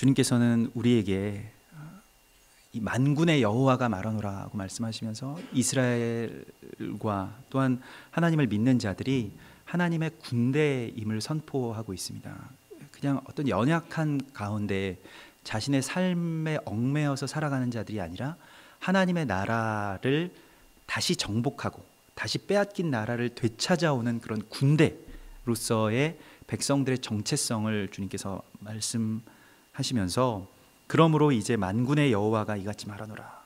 주님께서는 우리에게 이 만군의 여호와가 말하노라고 말씀하시면서 이스라엘과 또한 하나님을 믿는 자들이 하나님의 군대임을 선포하고 있습니다. 그냥 어떤 연약한 가운데 자신의 삶에 얽매여서 살아가는 자들이 아니라 하나님의 나라를 다시 정복하고 다시 빼앗긴 나라를 되찾아오는 그런 군대로서의 백성들의 정체성을 주님께서 말씀하시면서, 그러므로 이제 만군의 여호와가 이같이 말하노라,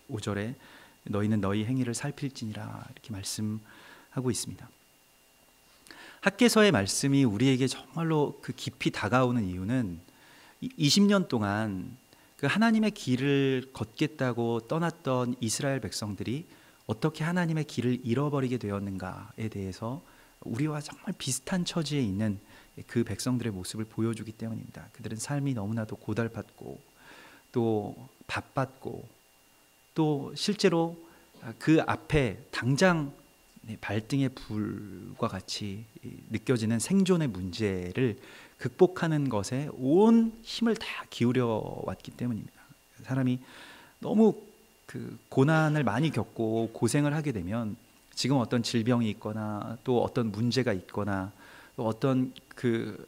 5절에 너희는 너희 행위를 살필지니라 이렇게 말씀하고 있습니다. 학개서의 말씀이 우리에게 정말로 그 깊이 다가오는 이유는 20년 동안 그 하나님의 길을 걷겠다고 떠났던 이스라엘 백성들이 어떻게 하나님의 길을 잃어버리게 되었는가에 대해서 우리와 정말 비슷한 처지에 있는 그 백성들의 모습을 보여주기 때문입니다. 그들은 삶이 너무나도 고달팠고 또 바빴고 또 실제로 그 앞에 당장 발등의 불과 같이 느껴지는 생존의 문제를 극복하는 것에 온 힘을 다 기울여 왔기 때문입니다. 사람이 너무 그 고난을 많이 겪고 고생을 하게 되면 지금 어떤 질병이 있거나 또 어떤 문제가 있거나 또 어떤 그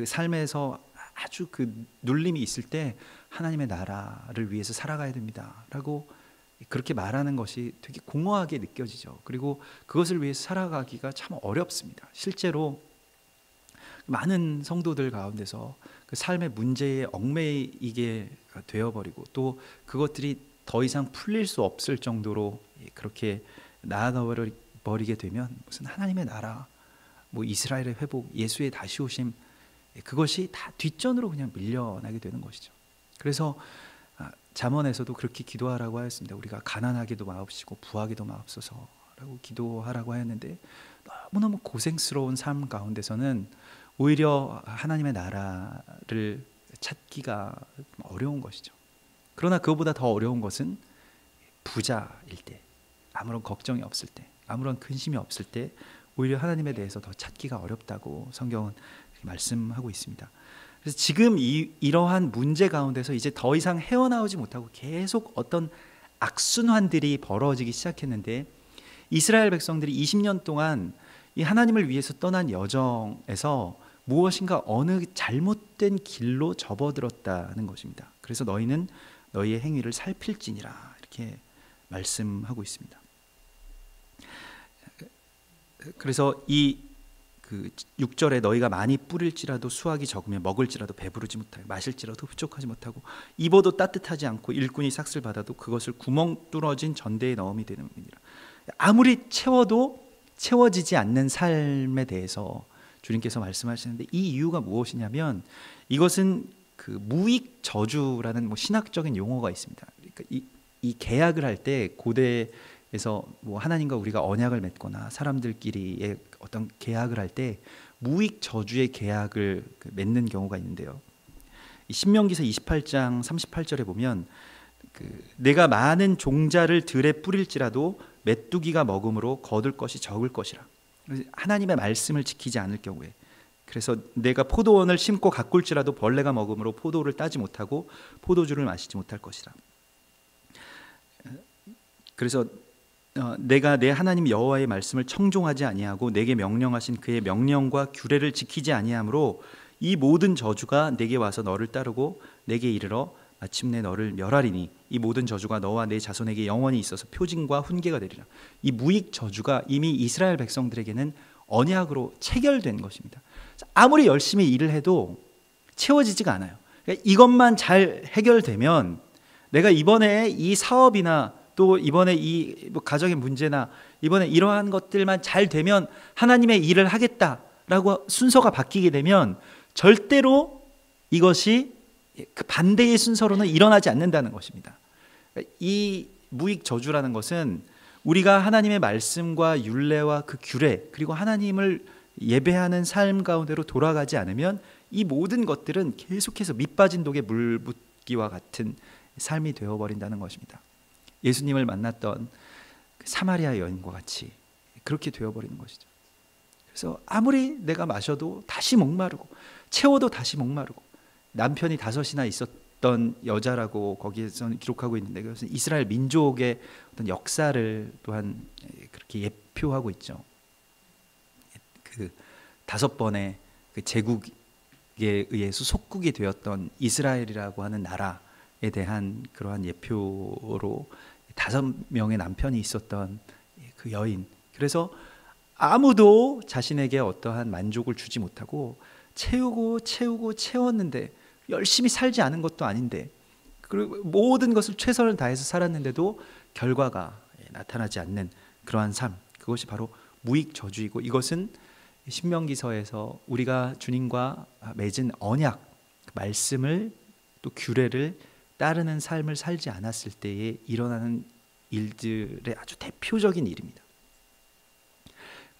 삶에서 아주 그 눌림이 있을 때 하나님의 나라를 위해서 살아가야 됩니다라고 그렇게 말하는 것이 되게 공허하게 느껴지죠. 그리고 그것을 위해서 살아가기가 참 어렵습니다. 실제로 많은 성도들 가운데서 그 삶의 문제에 얽매이게 되어버리고 또 그것들이 더 이상 풀릴 수 없을 정도로 그렇게 나아가 버리게 되면 무슨 하나님의 나라, 뭐 이스라엘의 회복, 예수의 다시 오심, 그것이 다 뒷전으로 그냥 밀려나게 되는 것이죠. 그래서 잠언에서도 그렇게 기도하라고 하였습니다. 우리가 가난하게도 마옵시고 부하게도 마옵소서라고 기도하라고 하였는데, 너무너무 고생스러운 삶 가운데서는 오히려 하나님의 나라를 찾기가 어려운 것이죠. 그러나 그것보다 더 어려운 것은 부자일 때, 아무런 걱정이 없을 때, 아무런 근심이 없을 때 오히려 하나님에 대해서 더 찾기가 어렵다고 성경은 말씀하고 있습니다. 그래서 지금 이러한 문제 가운데서 이제 더 이상 헤어나오지 못하고 계속 어떤 악순환들이 벌어지기 시작했는데, 이스라엘 백성들이 20년 동안 이 하나님을 위해서 떠난 여정에서 무엇인가 어느 잘못된 길로 접어들었다는 것입니다. 그래서 너희는 너희의 행위를 살필지니라 이렇게 말씀하고 있습니다. 그래서 이 6절에 너희가 많이 뿌릴지라도 수확이 적으면 먹을지라도 배부르지 못하고 마실지라도 흡족하지 못하고 입어도 따뜻하지 않고 일꾼이 삭슬 받아도 그것을 구멍 뚫어진 전대에 넣음이 되느니라. 아무리 채워도 채워지지 않는 삶에 대해서 주님께서 말씀하시는데, 이 이유가 무엇이냐면 이것은 그 무익 저주라는 신학적인 용어가 있습니다. 그러니까 이 계약을 할 때 고대에서 뭐 하나님과 우리가 언약을 맺거나 사람들끼리의 어떤 계약을 할 때 무익 저주의 계약을 맺는 경우가 있는데요. 신명기서 28장 38절에 보면 내가 많은 종자를 들에 뿌릴지라도 메뚜기가 먹음으로 거둘 것이 적을 것이라. 하나님의 말씀을 지키지 않을 경우에, 그래서 내가 포도원을 심고 가꿀지라도 벌레가 먹음으로 포도를 따지 못하고 포도주를 마시지 못할 것이라. 그래서 내가 내 하나님 여호와의 말씀을 청종하지 아니하고 내게 명령하신 그의 명령과 규례를 지키지 아니하므로 이 모든 저주가 내게 와서 너를 따르고 내게 이르러 마침내 너를 멸하리니 이 모든 저주가 너와 내 자손에게 영원히 있어서 표징과 훈계가 되리라. 이 무익 저주가 이미 이스라엘 백성들에게는 언약으로 체결된 것입니다. 아무리 열심히 일을 해도 채워지지가 않아요. 그러니까 이것만 잘 해결되면 내가 이번에 이 사업이나 또 이번에 이 가정의 문제나 이번에 이러한 것들만 잘 되면 하나님의 일을 하겠다라고 순서가 바뀌게 되면 절대로 이것이 그 반대의 순서로는 일어나지 않는다는 것입니다. 이 무익 저주라는 것은 우리가 하나님의 말씀과 율례와 그 규례, 그리고 하나님을 예배하는 삶 가운데로 돌아가지 않으면 이 모든 것들은 계속해서 밑빠진 독에 물 붓기와 같은 삶이 되어버린다는 것입니다. 예수님을 만났던 사마리아 여인과 같이 그렇게 되어버리는 것이죠. 그래서 아무리 내가 마셔도 다시 목마르고 채워도 다시 목마르고, 남편이 5이나 있었던 여자라고 거기에서는 기록하고 있는데, 그것은 이스라엘 민족의 어떤 역사를 또한 그렇게 예표하고 있죠. 그 5번의 그 제국에 의해서 속국이 되었던 이스라엘이라고 하는 나라에 대한 그러한 예표로 5명의 남편이 있었던 그 여인. 그래서 아무도 자신에게 어떠한 만족을 주지 못하고 채우고 채웠는데, 열심히 살지 않은 것도 아닌데, 그리고 모든 것을 최선을 다해서 살았는데도 결과가 나타나지 않는 그러한 삶, 그것이 바로 무익 저주이고, 이것은 신명기서에서 우리가 주님과 맺은 언약, 말씀을 또 규례를 따르는 삶을 살지 않았을 때에 일어나는 일들의 아주 대표적인 일입니다.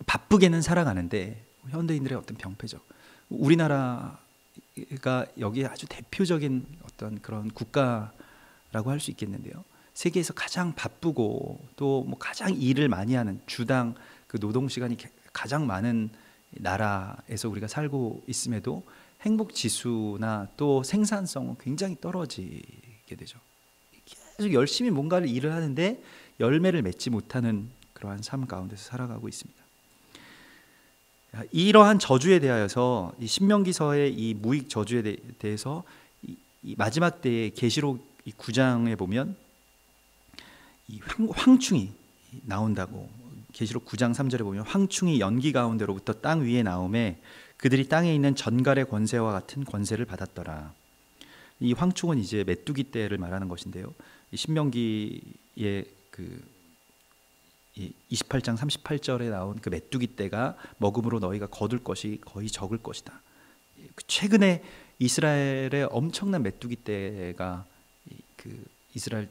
바쁘게는 살아가는데, 현대인들의 어떤 병폐죠. 우리나라가 여기에 아주 대표적인 어떤 그런 국가라고 할 수 있겠는데요. 세계에서 가장 바쁘고 또 뭐 가장 일을 많이 하는, 주당 그 노동 시간이 가장 많은 나라에서 우리가 살고 있음에도 행복 지수나 또 생산성은 굉장히 떨어지게 되죠. 계속 열심히 뭔가를 일을 하는데 열매를 맺지 못하는 그러한 삶 가운데서 살아가고 있습니다. 이러한 저주에 대하여서 이 신명기서의 이 무익 저주에 대해서 이 마지막 때의 계시록 9장에 보면 이 황충이 나온다고, 계시록 9장 3절에 보면 황충이 연기 가운데로부터 땅 위에 나오매 그들이 땅에 있는 전갈의 권세와 같은 권세를 받았더라. 이 황충은 이제 메뚜기 떼를 말하는 것인데요. 이 신명기의 그 28장 38절에 나온 그 메뚜기 떼가 먹음으로 너희가 거둘 것이 거의 적을 것이다. 최근에 이스라엘의 엄청난 메뚜기 떼가 그 이스라엘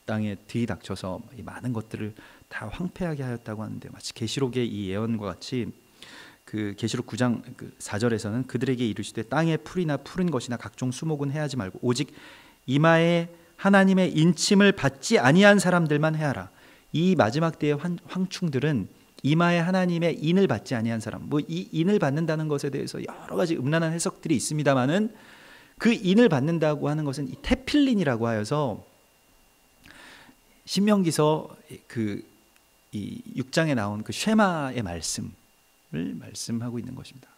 땅에 들이닥쳐서 많은 것들을 다 황폐하게 하였다고 하는데, 마치 계시록의 이 예언과 같이 그 계시록 9장 4절에서는 그들에게 이르시되 땅에 풀이나 푸른 것이나 각종 수목은 해하지 말고 오직 이마에 하나님의 인침을 받지 아니한 사람들만 해하라. 이 마지막 때의 황충들은 이마에 하나님의 인을 받지 아니한 사람, 뭐 이 인을 받는다는 것에 대해서 여러 가지 음란한 해석들이 있습니다만은, 그 인을 받는다고 하는 것은 이 테필린이라고 하여서 신명기서 이 6장에 나온 그 쉐마의 말씀을 말씀하고 있는 것입니다.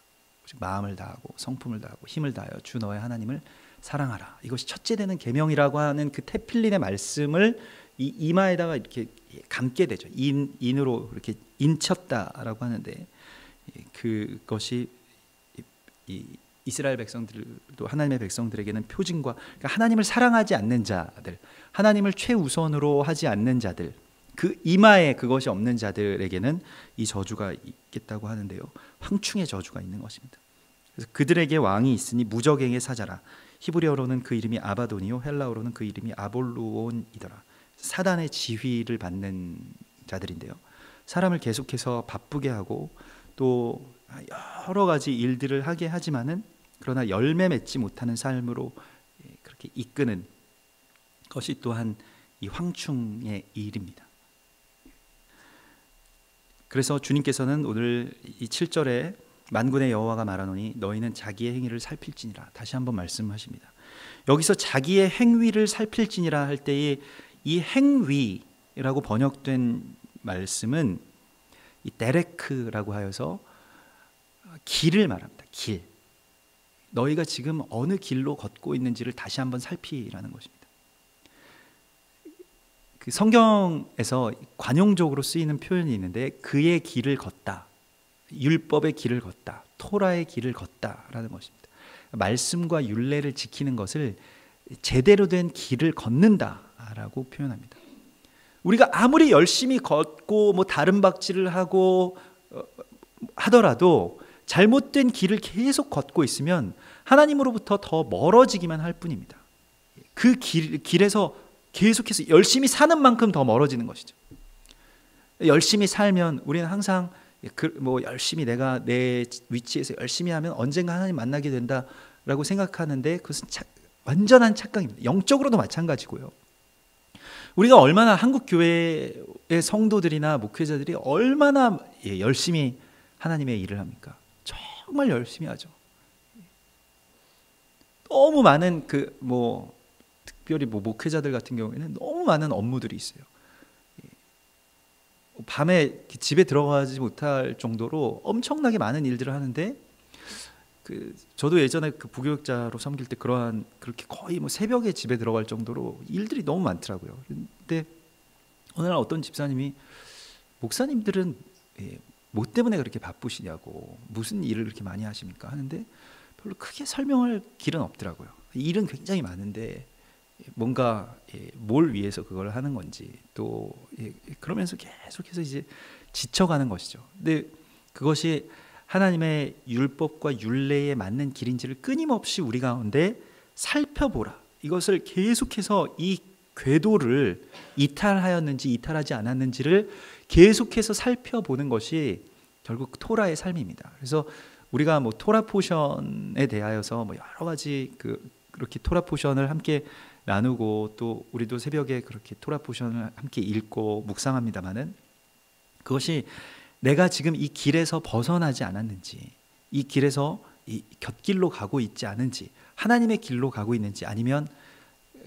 즉 마음을 다하고 성품을 다하고 힘을 다하여 주 너의 하나님을 사랑하라. 이것이 첫째 되는 계명이라고 하는 그 테필린의 말씀을 이 이마에다가 이렇게 감게 되죠. 인으로 이렇게 인쳤다라고 하는데, 그것이 이 이스라엘 백성들도 하나님의 백성들에게는 표징과, 그러니까 하나님을 사랑하지 않는 자들, 하나님을 최우선으로 하지 않는 자들, 그 이마에 그것이 없는 자들에게는 이 저주가 있겠다고 하는데요. 황충의 저주가 있는 것입니다. 그래서 그들에게 왕이 있으니 무적행의 사자라. 히브리어로는 그 이름이 아바돈이요 헬라어로는 그 이름이 아볼루온이더라. 사단의 지휘를 받는 자들인데요. 사람을 계속해서 바쁘게 하고 또 여러 가지 일들을 하게 하지만은, 그러나 열매 맺지 못하는 삶으로 그렇게 이끄는 것이 또한 이 황충의 일입니다. 그래서 주님께서는 오늘 이 7절에 만군의 여호와가 말하노니 너희는 자기의 행위를 살필지니라, 다시 한번 말씀하십니다. 여기서 자기의 행위를 살필지니라 할 때에 이 행위라고 번역된 말씀은 이 데레크라고 하여서 길을 말합니다. 길. 너희가 지금 어느 길로 걷고 있는지를 다시 한번 살피라는 것입니다. 그 성경에서 관용적으로 쓰이는 표현이 있는데, 그의 길을 걷다, 율법의 길을 걷다, 토라의 길을 걷다라는 것입니다. 말씀과 율례를 지키는 것을 제대로 된 길을 걷는다라고 표현합니다. 우리가 아무리 열심히 걷고 뭐 다른 박질을 하고 하더라도 잘못된 길을 계속 걷고 있으면 하나님으로부터 더 멀어지기만 할 뿐입니다. 그 길에서 계속해서 열심히 사는 만큼 더 멀어지는 것이죠. 열심히 살면 우리는 항상 뭐 열심히 내가 내 위치에서 열심히 하면 언젠가 하나님 만나게 된다라고 생각하는데, 그것은 완전한 착각입니다. 영적으로도 마찬가지고요. 우리가 얼마나 한국 교회의 성도들이나 목회자들이 얼마나 열심히 하나님의 일을 합니까? 정말 열심히 하죠. 너무 많은 특별히 목회자들 같은 경우에는 너무 많은 업무들이 있어요. 밤에 집에 들어가지 못할 정도로 엄청나게 많은 일들을 하는데, 저도 예전에 부교육자로 섬길 때 그렇게 거의 새벽에 집에 들어갈 정도로 일들이 너무 많더라고요. 근데 어느 날 어떤 집사님이, 목사님들은 뭐 때문에 그렇게 바쁘시냐고, 무슨 일을 그렇게 많이 하십니까 하는데, 별로 크게 설명할 길은 없더라고요. 일은 굉장히 많은데 뭔가 뭘 위해서 그걸 하는 건지, 또 그러면서 계속해서 이제 지쳐가는 것이죠. 근데 그것이 하나님의 율법과 율례에 맞는 길인지를 끊임없이 우리 가운데 살펴보라. 이것을 계속해서 이 궤도를 이탈하였는지 이탈하지 않았는지를 계속해서 살펴보는 것이 결국 토라의 삶입니다. 그래서 우리가 토라 포션에 대하여서 여러 가지 그렇게 토라 포션을 함께 나누고, 또 우리도 새벽에 그렇게 토라 포션을 함께 읽고 묵상합니다마는, 그것이 내가 지금 이 길에서 벗어나지 않았는지, 이 길에서 이 곁길로 가고 있지 않은지, 하나님의 길로 가고 있는지, 아니면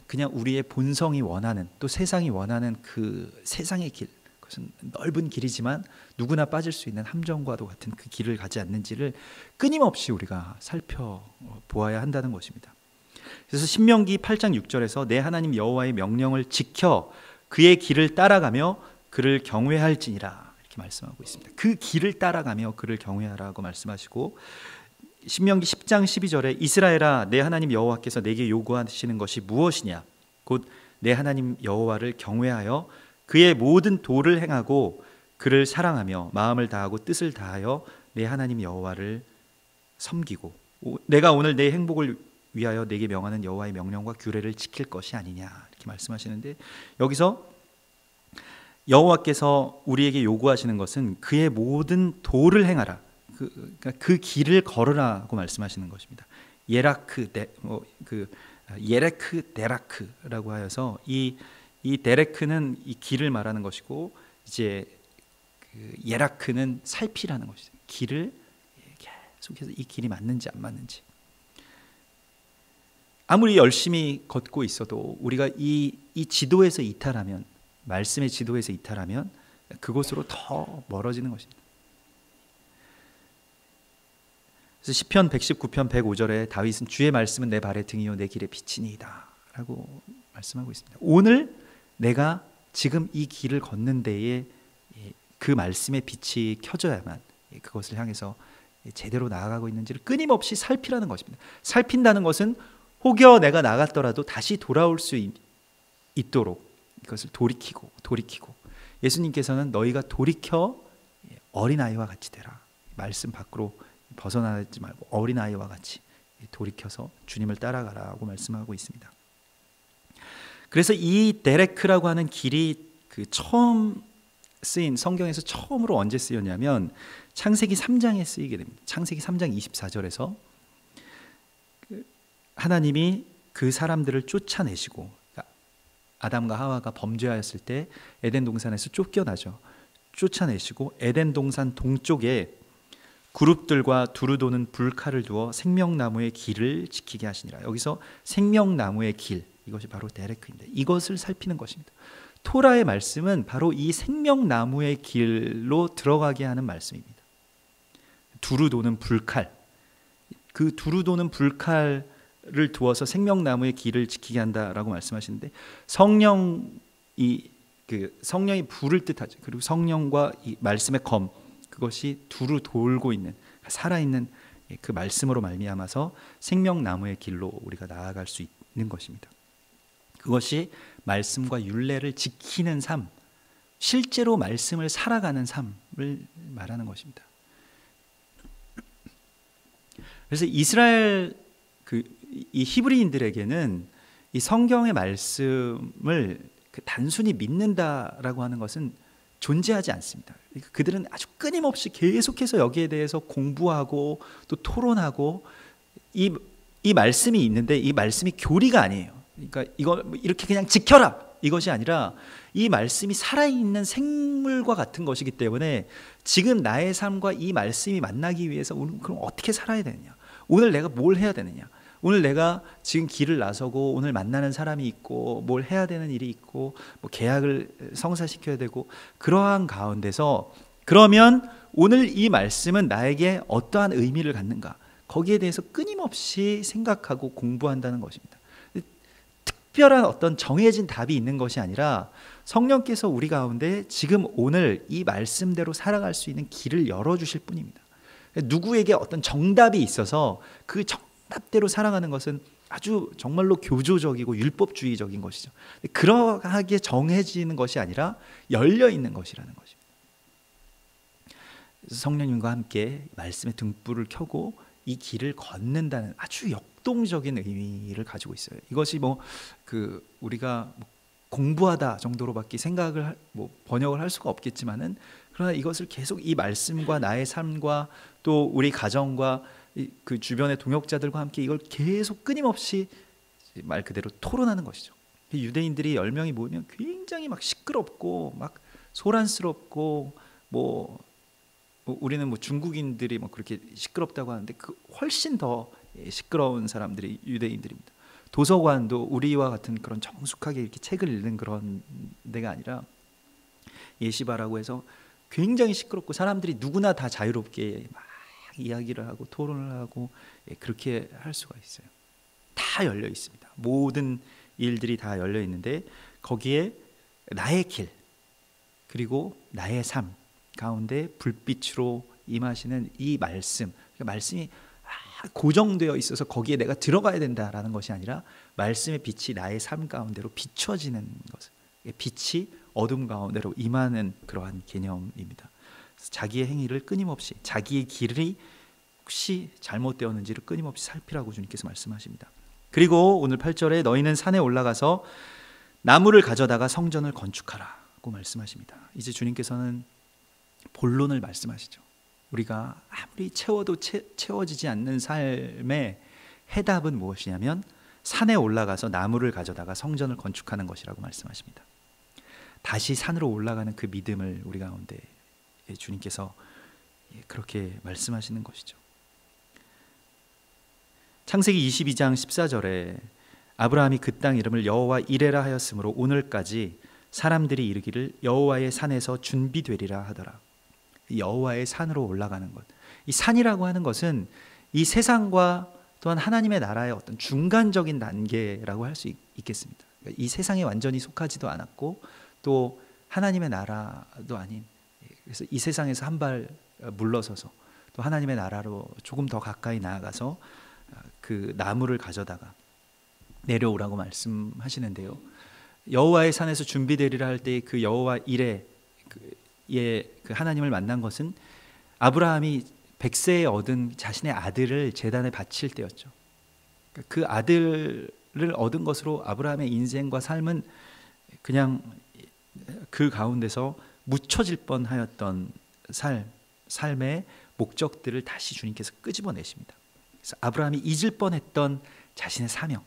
그냥 우리의 본성이 원하는, 또 세상이 원하는 그 세상의 길, 그것은 넓은 길이지만 누구나 빠질 수 있는 함정과도 같은 그 길을 가지 않는지를 끊임없이 우리가 살펴보아야 한다는 것입니다. 그래서 신명기 8장 6절에서 내 하나님 여호와의 명령을 지켜 그의 길을 따라가며 그를 경외할지니라, 이렇게 말씀하고 있습니다. 그 길을 따라가며 그를 경외하라고 말씀하시고, 신명기 10장 12절에 이스라엘아, 내 하나님 여호와께서 내게 요구하시는 것이 무엇이냐, 곧 내 하나님 여호와를 경외하여 그의 모든 도를 행하고 그를 사랑하며 마음을 다하고 뜻을 다하여 내 하나님 여호와를 섬기고, 내가 오늘 내 행복을 위하여 내게 명하는 여호와의 명령과 규례를 지킬 것이 아니냐, 이렇게 말씀하시는데, 여기서 여호와께서 우리에게 요구하시는 것은 그의 모든 도를 행하라, 그 길을 걸으라고 말씀하시는 것입니다. 예레크 데라크라고 하여서 이 데레크는 이 길을 말하는 것이고, 이제 예라크는 살피라는 것이죠. 길을 계속해서 이 길이 맞는지 안 맞는지. 아무리 열심히 걷고 있어도 우리가 이 지도에서 이탈하면, 말씀의 지도에서 이탈하면 그곳으로 더 멀어지는 것입니다. 그래서 시편 119편 105절에 다윗은 주의 말씀은 내 발의 등이요 내 길의 빛이니이다 라고 말씀하고 있습니다. 오늘 내가 지금 이 길을 걷는 데에 그 말씀의 빛이 켜져야만 그것을 향해서 제대로 나아가고 있는지를 끊임없이 살피라는 것입니다. 살핀다는 것은 혹여 내가 나갔더라도 다시 돌아올 수 있도록 이것을 돌이키고, 예수님께서는 너희가 돌이켜 어린아이와 같이 되라, 말씀 밖으로 벗어나지 말고 어린아이와 같이 돌이켜서 주님을 따라가라고 말씀하고 있습니다. 그래서 이 데레크라고 하는 길이 처음 쓰인, 성경에서 처음으로 언제 쓰였냐면 창세기 3장에 쓰이게 됩니다. 창세기 3장 24절에서 하나님이 그 사람들을 쫓아내시고, 아담과 하와가 범죄하였을 때 에덴 동산에서 쫓겨나죠. 쫓아내시고 에덴 동산 동쪽에 그룹들과 두루 도는 불칼을 두어 생명나무의 길을 지키게 하시니라. 여기서 생명나무의 길, 이것이 바로 데레크인데, 이것을 살피는 것입니다. 토라의 말씀은 바로 이 생명나무의 길로 들어가게 하는 말씀입니다. 두루 도는 불칼, 그 두루 도는 불칼을 두어서 생명나무의 길을 지키게 한다라고 말씀하시는데, 성령이 불을 뜻하죠. 그리고 성령과 이 말씀의 검, 그것이 두루 돌고 있는, 살아있는 그 말씀으로 말미암아서 생명나무의 길로 우리가 나아갈 수 있는 것입니다. 그것이 말씀과 율례를 지키는 삶, 실제로 말씀을 살아가는 삶을 말하는 것입니다. 그래서 이스라엘 이 히브리인들에게는 이 성경의 말씀을 단순히 믿는다라고 하는 것은 존재하지 않습니다. 그들은 아주 끊임없이 계속해서 여기에 대해서 공부하고 또 토론하고, 이 말씀이 있는데 이 말씀이 교리가 아니에요. 그러니까 이거 이렇게 그냥 지켜라, 이것이 아니라 이 말씀이 살아있는 생물과 같은 것이기 때문에 지금 나의 삶과 이 말씀이 만나기 위해서 오늘 그럼 어떻게 살아야 되느냐, 오늘 내가 뭘 해야 되느냐, 오늘 내가 지금 길을 나서고 오늘 만나는 사람이 있고 뭘 해야 되는 일이 있고 뭐 계약을 성사시켜야 되고, 그러한 가운데서 그러면 오늘 이 말씀은 나에게 어떠한 의미를 갖는가, 거기에 대해서 끊임없이 생각하고 공부한다는 것입니다. 특별한 어떤 정해진 답이 있는 것이 아니라 성령께서 우리 가운데 지금 오늘 이 말씀대로 살아갈 수 있는 길을 열어주실 뿐입니다. 누구에게 어떤 정답이 있어서 그 정답대로 살아가는 것은 아주 정말로 교조적이고 율법주의적인 것이죠. 그러하게 정해지는 것이 아니라 열려있는 것이라는 것입니다. 성령님과 함께 말씀의 등불을 켜고 이 길을 걷는다는 아주 역동적인 의미를 가지고 있어요. 이것이 우리가 공부하다 정도로밖에 생각을 번역을 할 수가 없겠지만은, 그러나 이것을 계속 이 말씀과 나의 삶과 또 우리 가정과 그 주변의 동역자들과 함께 이걸 계속 끊임없이 말 그대로 토론하는 것이죠. 유대인들이 10명이 모이면 굉장히 막 시끄럽고 막 소란스럽고 우리는 중국인들이 그렇게 시끄럽다고 하는데 그 훨씬 더 시끄러운 사람들이 유대인들입니다. 도서관도 우리와 같은 그런 정숙하게 이렇게 책을 읽는 그런 데가 아니라 예시바라고 해서 굉장히 시끄럽고 사람들이 누구나 다 자유롭게 막 이야기를 하고 토론을 하고 그렇게 할 수가 있어요. 다 열려 있습니다. 모든 일들이 다 열려 있는데 거기에 나의 길 그리고 나의 삶 가운데 불빛으로 임하시는 이 말씀, 말씀이 고정되어 있어서 거기에 내가 들어가야 된다라는 것이 아니라 말씀의 빛이 나의 삶 가운데로 비춰지는 것, 빛이 어둠 가운데로 임하는 그러한 개념입니다. 자기의 행위를 끊임없이, 자기의 길이 혹시 잘못되었는지를 끊임없이 살피라고 주님께서 말씀하십니다. 그리고 오늘 8절에 너희는 산에 올라가서 나무를 가져다가 성전을 건축하라고 말씀하십니다. 이제 주님께서는 본론을 말씀하시죠. 우리가 아무리 채워도 채워지지 않는 삶의 해답은 무엇이냐면 산에 올라가서 나무를 가져다가 성전을 건축하는 것이라고 말씀하십니다. 다시 산으로 올라가는 그 믿음을 우리 가운데 주님께서 그렇게 말씀하시는 것이죠. 창세기 22장 14절에 아브라함이 그 땅 이름을 여호와 이레라 하였으므로 오늘까지 사람들이 이르기를 여호와의 산에서 준비되리라 하더라. 여호와의 산으로 올라가는 것, 이 산이라고 하는 것은 이 세상과 또한 하나님의 나라의 어떤 중간적인 단계라고 할 수 있겠습니다. 이 세상에 완전히 속하지도 않았고 또 하나님의 나라도 아닌, 그래서 이 세상에서 한 발 물러서서 또 하나님의 나라로 조금 더 가까이 나아가서 그 나무를 가져다가 내려오라고 말씀하시는데요. 여호와의 산에서 준비되리라 할 때 그 여호와 이레 그 하나님을 만난 것은 아브라함이 100세에 얻은 자신의 아들을 제단에 바칠 때였죠. 그 아들을 얻은 것으로 아브라함의 인생과 삶은 그냥 그 가운데서 묻혀질 뻔하였던 삶의 목적들을 다시 주님께서 끄집어내십니다. 그래서 아브라함이 잊을 뻔했던 자신의 사명,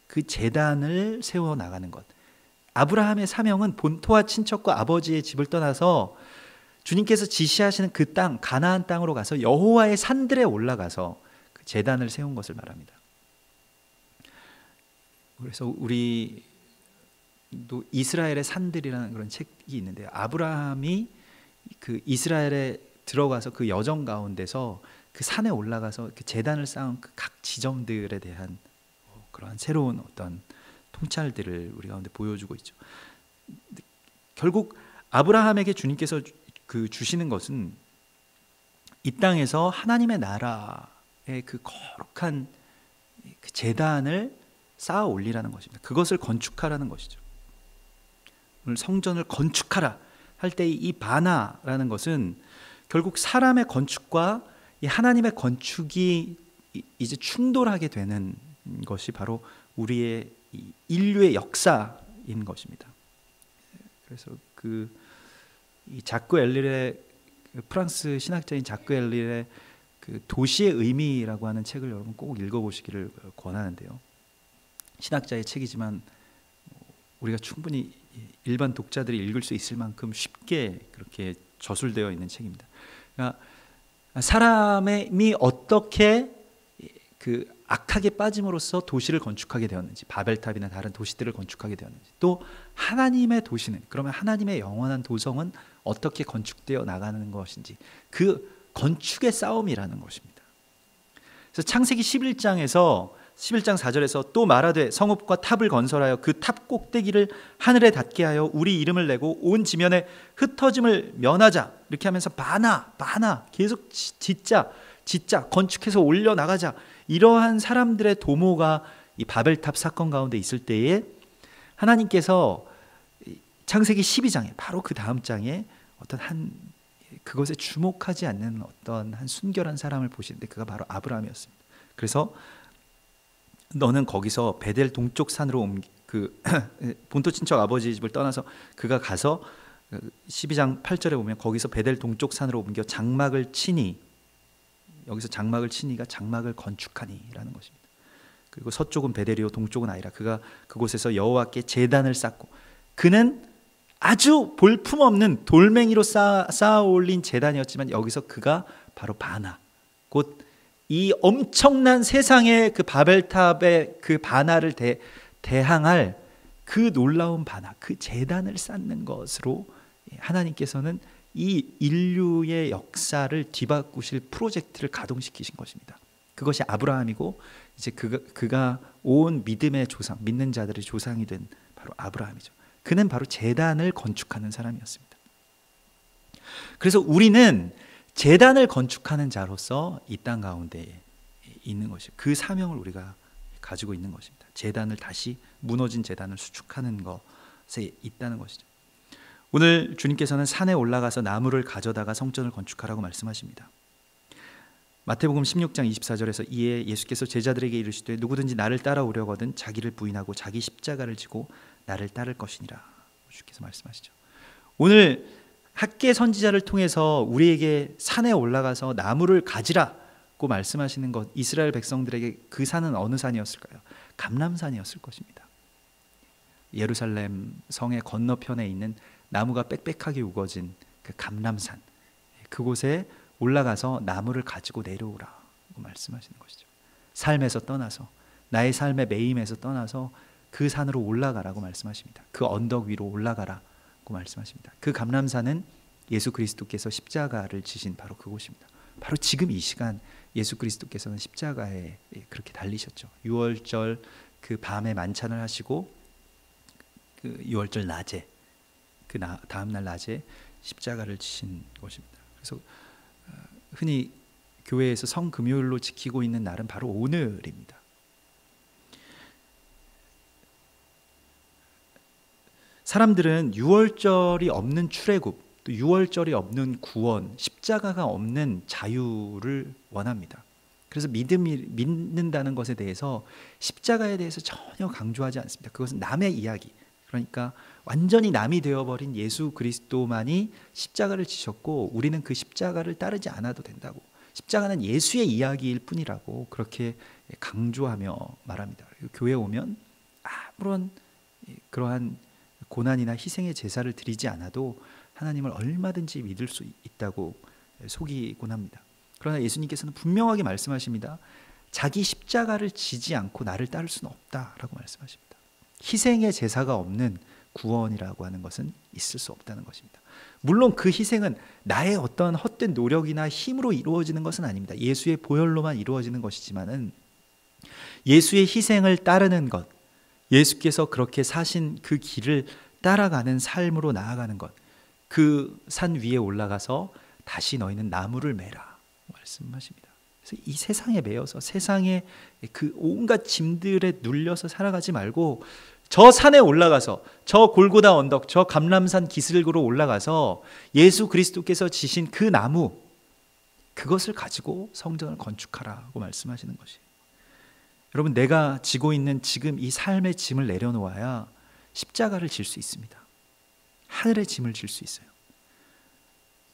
그 제단을 세워 나가는 것. 아브라함의 사명은 본토와 친척과 아버지의 집을 떠나서 주님께서 지시하시는 그 땅, 가나안 땅으로 가서 여호와의 산들에 올라가서 그 제단을 세운 것을 말합니다. 그래서 우리도 이스라엘의 산들이라는 그런 책이 있는데요. 아브라함이 그 이스라엘에 들어가서 그 여정 가운데서 그 산에 올라가서 그 제단을 쌓은 그 각 지점들에 대한 그러한 새로운 어떤 통찰들을 우리 가운데 보여주고 있죠. 결국 아브라함에게 주님께서 주시는 것은 이 땅에서 하나님의 나라의 그 거룩한 그 제단을 쌓아 올리라는 것입니다. 그것을 건축하라는 것이죠. 오늘 성전을 건축하라 할 때 이 바나라는 것은 결국 사람의 건축과 이 하나님의 건축이 이제 충돌하게 되는 것이 바로 우리의 인류의 역사인 것입니다. 그래서 이 자크 엘릴의 프랑스 신학자인 자크 엘릴의 그 도시의 의미라고 하는 책을 여러분 꼭 읽어보시기를 권하는데요. 신학자의 책이지만 우리가 충분히 일반 독자들이 읽을 수 있을 만큼 쉽게 그렇게 저술되어 있는 책입니다. 그러니까 사람이 어떻게 그 악하게 빠짐으로써 도시를 건축하게 되었는지, 바벨탑이나 다른 도시들을 건축하게 되었는지, 또 하나님의 도시는, 그러면 하나님의 영원한 도성은 어떻게 건축되어 나가는 것인지, 그 건축의 싸움이라는 것입니다. 그래서 창세기 11장 4절에서 또 말하되 성읍과 탑을 건설하여 그 탑 꼭대기를 하늘에 닿게 하여 우리 이름을 내고 온 지면에 흩어짐을 면하자, 이렇게 하면서 바나 계속 짓자 건축해서 올려나가자, 이러한 사람들의 도모가 이 바벨탑 사건 가운데 있을 때에 하나님께서 창세기 12장에 바로 그 다음 장에 어떤 그것에 주목하지 않는 어떤 한 순결한 사람을 보시는데 그가 바로 아브라함이었습니다. 그래서 너는 거기서 베델 동쪽 산으로 그 본토 친척 아버지 집을 떠나서 그가 가서 12장 8절에 보면 거기서 베델 동쪽 산으로 옮겨 장막을 치니, 여기서 장막을 치니가 장막을 건축하니라는 것입니다. 그리고 서쪽은 베델이요 동쪽은 아이라, 그가 그곳에서 여호와께 제단을 쌓고, 그는 아주 볼품없는 돌멩이로 쌓아 올린 제단이었지만 여기서 그가 바로 바나, 곧 이 엄청난 세상의 그 바벨탑의 그 바나를 대항할 그 놀라운 바나, 그 제단을 쌓는 것으로 하나님께서는 이 인류의 역사를 뒤바꾸실 프로젝트를 가동시키신 것입니다. 그것이 아브라함이고, 이제 그가 온 믿음의 조상, 믿는 자들의 조상이 된 바로 아브라함이죠. 그는 바로 제단을 건축하는 사람이었습니다. 그래서 우리는 제단을 건축하는 자로서 이 땅 가운데 있는 것이죠. 그 사명을 우리가 가지고 있는 것입니다. 제단을 다시, 무너진 제단을 수축하는 것에 있다는 것이죠. 오늘 주님께서는 산에 올라가서 나무를 가져다가 성전을 건축하라고 말씀하십니다. 마태복음 16장 24절에서 이에 예수께서 제자들에게 이르시되 누구든지 나를 따라오려거든 자기를 부인하고 자기 십자가를 지고 나를 따를 것이니라, 주께서 말씀하시죠. 오늘 학계 선지자를 통해서 우리에게 산에 올라가서 나무를 가지라고 말씀하시는 것, 이스라엘 백성들에게 그 산은 어느 산이었을까요? 감람산이었을 것입니다. 예루살렘 성의 건너편에 있는 나무가 빽빽하게 우거진 그 감람산, 그곳에 올라가서 나무를 가지고 내려오라고 말씀하시는 것이죠. 삶에서 떠나서, 나의 삶의 매임에서 떠나서 그 산으로 올라가라고 말씀하십니다. 그 언덕 위로 올라가라고 말씀하십니다. 그 감람산은 예수 그리스도께서 십자가를 지신 바로 그곳입니다. 바로 지금 이 시간 예수 그리스도께서는 십자가에 그렇게 달리셨죠. 6월절 그 밤에 만찬을 하시고, 그 6월절 낮에, 그 다음날 낮에 십자가를 지신 것입니다. 그래서 흔히 교회에서 성금요일로 지키고 있는 날은 바로 오늘입니다. 사람들은 6월절이 없는 출애굽, 또 6월절이 없는 구원, 십자가가 없는 자유를 원합니다. 그래서 믿는다는 것에 대해서 십자가에 대해서 전혀 강조하지 않습니다. 그것은 남의 이야기, 그러니까 완전히 남이 되어버린 예수 그리스도만이 십자가를 지셨고 우리는 그 십자가를 따르지 않아도 된다고, 십자가는 예수의 이야기일 뿐이라고 그렇게 강조하며 말합니다. 교회에 오면 아무런 그러한 고난이나 희생의 제사를 드리지 않아도 하나님을 얼마든지 믿을 수 있다고 속이곤 합니다. 그러나 예수님께서는 분명하게 말씀하십니다. 자기 십자가를 지지 않고 나를 따를 수는 없다라고 말씀하십니다. 희생의 제사가 없는 구원이라고 하는 것은 있을 수 없다는 것입니다. 물론 그 희생은 나의 어떤 헛된 노력이나 힘으로 이루어지는 것은 아닙니다. 예수의 보혈로만 이루어지는 것이지만은 예수의 희생을 따르는 것, 예수께서 그렇게 사신 그 길을 따라가는 삶으로 나아가는 것, 그 산 위에 올라가서 다시 너희는 나무를 매라 말씀하십니다. 그래서 이 세상에 매여서 세상의 그 온갖 짐들에 눌려서 살아가지 말고 저 산에 올라가서, 저 골고다 언덕, 저 감람산 기슭으로 올라가서 예수 그리스도께서 지신 그 나무, 그것을 가지고 성전을 건축하라고 말씀하시는 것이에요. 여러분, 내가 지고 있는 지금 이 삶의 짐을 내려놓아야 십자가를 질 수 있습니다. 하늘의 짐을 질 수 있어요.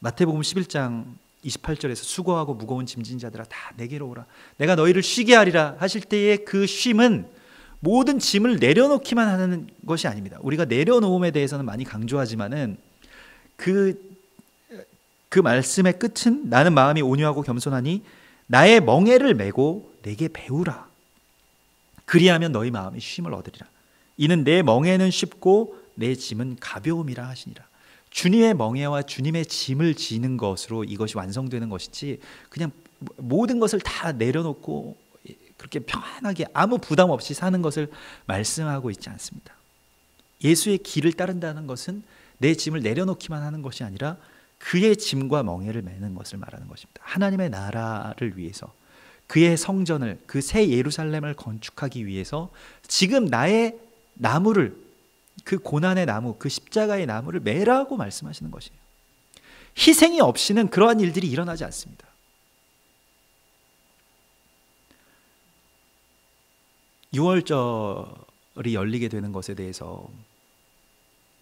마태복음 11장 28절에서 수고하고 무거운 짐진 자들아 다 내게로 오라, 내가 너희를 쉬게 하리라 하실 때의 그 쉼은 모든 짐을 내려놓기만 하는 것이 아닙니다. 우리가 내려놓음에 대해서는 많이 강조하지만은 그 말씀의 끝은 나는 마음이 온유하고 겸손하니 나의 멍에를 메고 내게 배우라. 그리하면 너희 마음이 쉼을 얻으리라. 이는 내 멍에는 쉽고 내 짐은 가벼움이라 하시니라. 주님의 멍에와 주님의 짐을 지는 것으로 이것이 완성되는 것이지 그냥 모든 것을 다 내려놓고 그렇게 편하게 아무 부담 없이 사는 것을 말씀하고 있지 않습니다. 예수의 길을 따른다는 것은 내 짐을 내려놓기만 하는 것이 아니라 그의 짐과 멍에를 메는 것을 말하는 것입니다. 하나님의 나라를 위해서 그의 성전을, 그 새 예루살렘을 건축하기 위해서 지금 나의 나무를, 그 고난의 나무, 그 십자가의 나무를 매라고 말씀하시는 것이에요. 희생이 없이는 그러한 일들이 일어나지 않습니다. 유월절이 열리게 되는 것에 대해서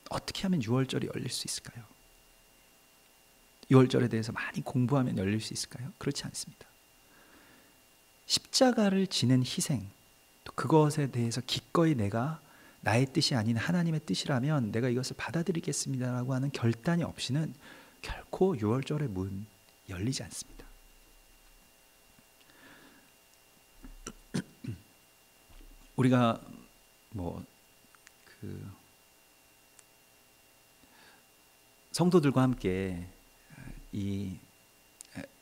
어떻게 하면 유월절이 열릴 수 있을까요? 유월절에 대해서 많이 공부하면 열릴 수 있을까요? 그렇지 않습니다. 십자가를 지는 희생, 또 그것에 대해서 기꺼이 내가 나의 뜻이 아닌 하나님의 뜻이라면 내가 이것을 받아들이겠습니다라고 하는 결단이 없이는 결코 유월절의 문 열리지 않습니다. 우리가 성도들과 함께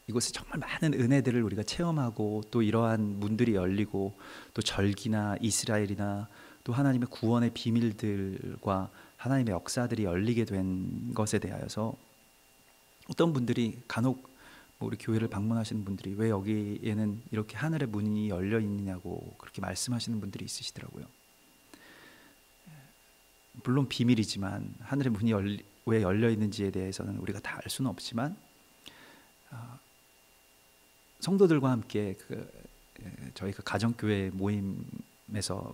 이곳에 정말 많은 은혜들을 우리가 체험하고 또 이러한 문들이 열리고 또 절기나 이스라엘이나 또 하나님의 구원의 비밀들과 하나님의 역사들이 열리게 된 것에 대하여서 어떤 분들이 간혹 우리 교회를 방문하시는 분들이 왜 여기에는 이렇게 하늘의 문이 열려 있느냐고 그렇게 말씀하시는 분들이 있으시더라고요. 물론 비밀이지만 하늘의 문이 왜 열려 있는지에 대해서는 우리가 다 알 수는 없지만 성도들과 함께 저희 그 가정교회 모임에서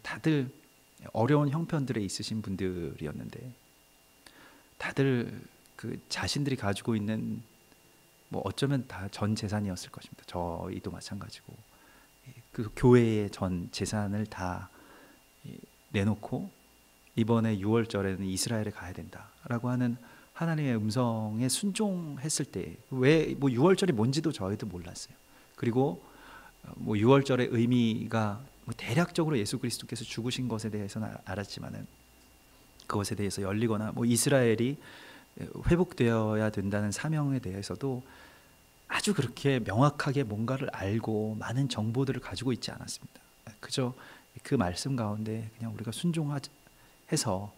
다들 어려운 형편들에 있으신 분들이었는데 다들 그 자신들이 가지고 있는 어쩌면 다 전 재산이었을 것입니다. 저희도 마찬가지고 그 교회의 전 재산을 다 내놓고 이번에 6월절에는 이스라엘에 가야 된다라고 하는 하나님의 음성에 순종했을 때 왜 6월절이 뭔지도 저희도 몰랐어요. 그리고 6월절의 의미가 대략적으로 예수 그리스도께서 죽으신 것에 대해서는 알았지만은 그것에 대해서 열리거나 이스라엘이 회복되어야 된다는 사명에 대해서도 아주 그렇게 명확하게 뭔가를 알고 많은 정보들을 가지고 있지 않았습니다. 그저 그 말씀 가운데 그냥 우리가 순종해서 그래서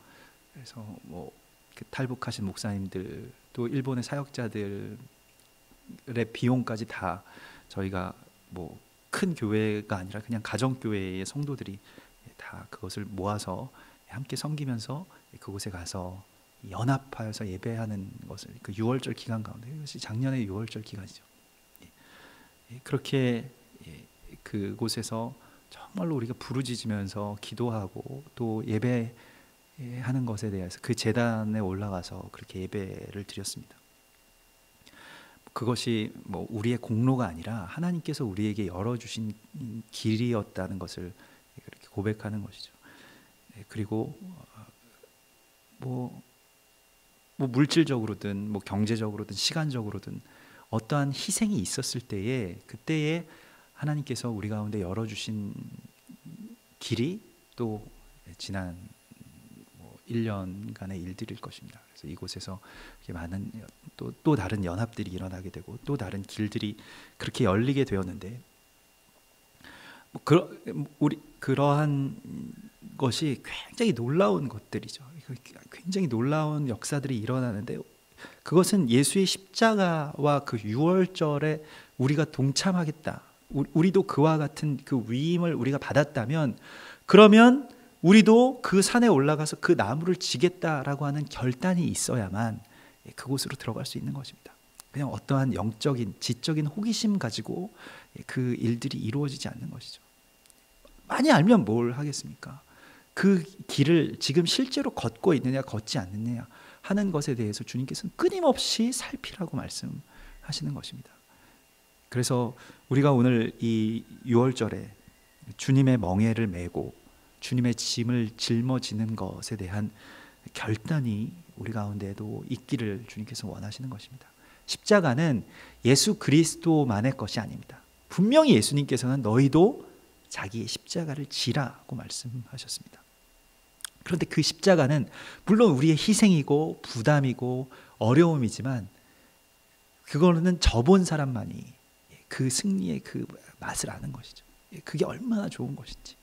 그 탈북하신 목사님들 또 일본의 사역자들의 비용까지 다 저희가 큰 교회가 아니라 그냥 가정교회의 성도들이 다 그것을 모아서 함께 섬기면서 그곳에 가서 연합하여서 예배하는 것을 그 6월절 기간 가운데 이것이 작년의 6월절 기간이죠. 그렇게 그곳에서 정말로 우리가 부르짖으면서 기도하고 또 예배하는 것에 대해서 그 제단에 올라가서 그렇게 예배를 드렸습니다. 그것이 우리의 공로가 아니라 하나님께서 우리에게 열어주신 길이었다는 것을 그렇게 고백하는 것이죠. 그리고 물질적으로든 경제적으로든 시간적으로든 어떠한 희생이 있었을 때에 그때에 하나님께서 우리 가운데 열어주신 길이 또 지난 1년간의 일들일 것입니다. 그래서 이곳에서 많은 또 다른 연합들이 일어나게 되고 또 다른 길들이 그렇게 열리게 되었는데 그러한 것이 굉장히 놀라운 것들이죠. 굉장히 놀라운 역사들이 일어나는데 그것은 예수의 십자가와 그 6월절에 우리가 동참하겠다. 우리도 그와 같은 그 위임을 우리가 받았다면 그러면 우리도 그 산에 올라가서 그 나무를 지겠다라고 하는 결단이 있어야만 그곳으로 들어갈 수 있는 것입니다. 그냥 어떠한 영적인 지적인 호기심 가지고 그 일들이 이루어지지 않는 것이죠. 많이 알면 뭘 하겠습니까? 그 길을 지금 실제로 걷고 있느냐 걷지 않느냐 하는 것에 대해서 주님께서는 끊임없이 살피라고 말씀하시는 것입니다. 그래서 우리가 오늘 이 6월절에 주님의 멍에를 메고 주님의 짐을 짊어지는 것에 대한 결단이 우리 가운데에도 있기를 주님께서 원하시는 것입니다. 십자가는 예수 그리스도만의 것이 아닙니다. 분명히 예수님께서는 너희도 자기의 십자가를 지라고 말씀하셨습니다. 그런데 그 십자가는 물론 우리의 희생이고 부담이고 어려움이지만 그거는 져본 사람만이 그 승리의 그 맛을 아는 것이죠. 그게 얼마나 좋은 것인지.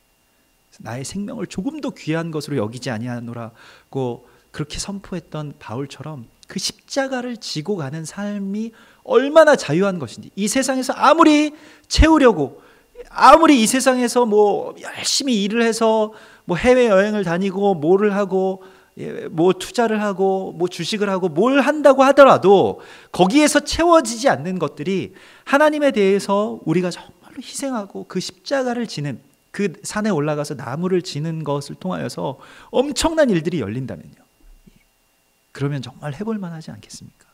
나의 생명을 조금도 귀한 것으로 여기지 아니하노라고 그렇게 선포했던 바울처럼 그 십자가를 지고 가는 삶이 얼마나 자유한 것인지, 이 세상에서 아무리 채우려고, 아무리 이 세상에서 뭐 열심히 일을 해서 뭐 해외 여행을 다니고 뭐를 하고 뭐 투자를 하고 뭐 주식을 하고 뭘 한다고 하더라도 거기에서 채워지지 않는 것들이 하나님에 대해서 우리가 정말로 희생하고 그 십자가를 지는, 그 산에 올라가서 나무를 지는 것을 통하여서 엄청난 일들이 열린다면요, 그러면 정말 해볼 만하지 않겠습니까?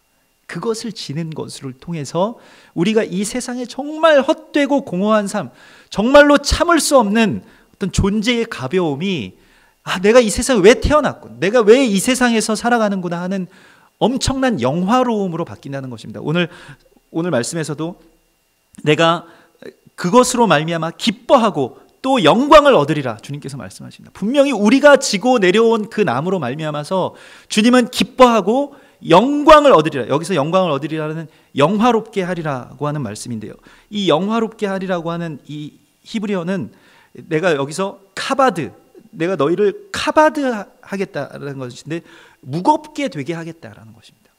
그것을 지는 것을 통해서 우리가 이 세상에 정말 헛되고 공허한 삶, 정말로 참을 수 없는 어떤 존재의 가벼움이, 내가 이 세상에 왜 태어났군, 내가 왜 이 세상에서 살아가는구나 하는 엄청난 영화로움으로 바뀐다는 것입니다. 오늘 말씀에서도 내가 그것으로 말미암아 기뻐하고 또 영광을 얻으리라 주님께서 말씀하십니다. 분명히 우리가 지고 내려온 그 나무로 말미암아서 주님은 기뻐하고 영광을 얻으리라. 여기서 영광을 얻으리라는 영화롭게 하리라고 하는 말씀인데요, 이 영화롭게 하리라고 하는 이 히브리어는 내가 여기서 카바드, 내가 너희를 카바드 하겠다라는 것인데 무겁게 되게 하겠다라는 것입니다.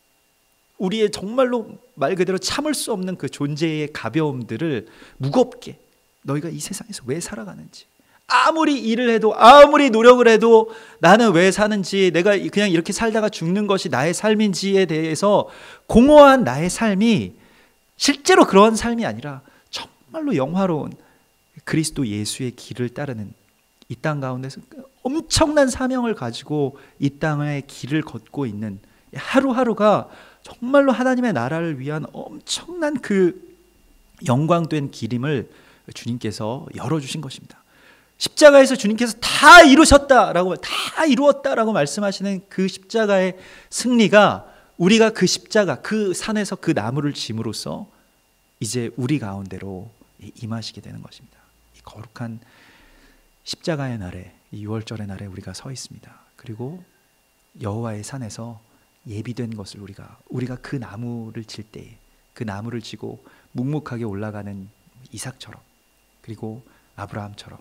우리의 정말로 말 그대로 참을 수 없는 그 존재의 가벼움들을 무겁게, 너희가 이 세상에서 왜 살아가는지, 아무리 일을 해도 아무리 노력을 해도 나는 왜 사는지, 내가 그냥 이렇게 살다가 죽는 것이 나의 삶인지에 대해서 공허한 나의 삶이 실제로 그런 삶이 아니라 정말로 영화로운 그리스도 예수의 길을 따르는, 이 땅 가운데서 엄청난 사명을 가지고 이 땅의 길을 걷고 있는 하루하루가 정말로 하나님의 나라를 위한 엄청난 그 영광된 길임을 주님께서 열어주신 것입니다. 십자가에서 주님께서 다 이루셨다라고, 다 이루었다라고 말씀하시는 그 십자가의 승리가, 우리가 그 십자가, 그 산에서 그 나무를 짐으로써 이제 우리 가운데로 임하시게 되는 것입니다. 이 거룩한 십자가의 날에, 이 6월절의 날에 우리가 서 있습니다. 그리고 여호와의 산에서 예비된 것을 우리가 그 나무를 질 때에, 그 나무를 지고 묵묵하게 올라가는 이삭처럼, 그리고 아브라함처럼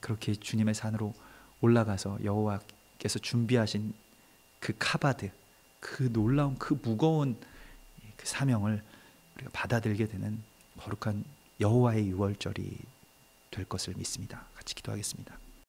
그렇게 주님의 산으로 올라가서 여호와께서 준비하신 그 카바드, 그 놀라운, 그 무거운 그 사명을 우리가 받아들게 되는 거룩한 여호와의 유월절이 될 것을 믿습니다. 같이 기도하겠습니다.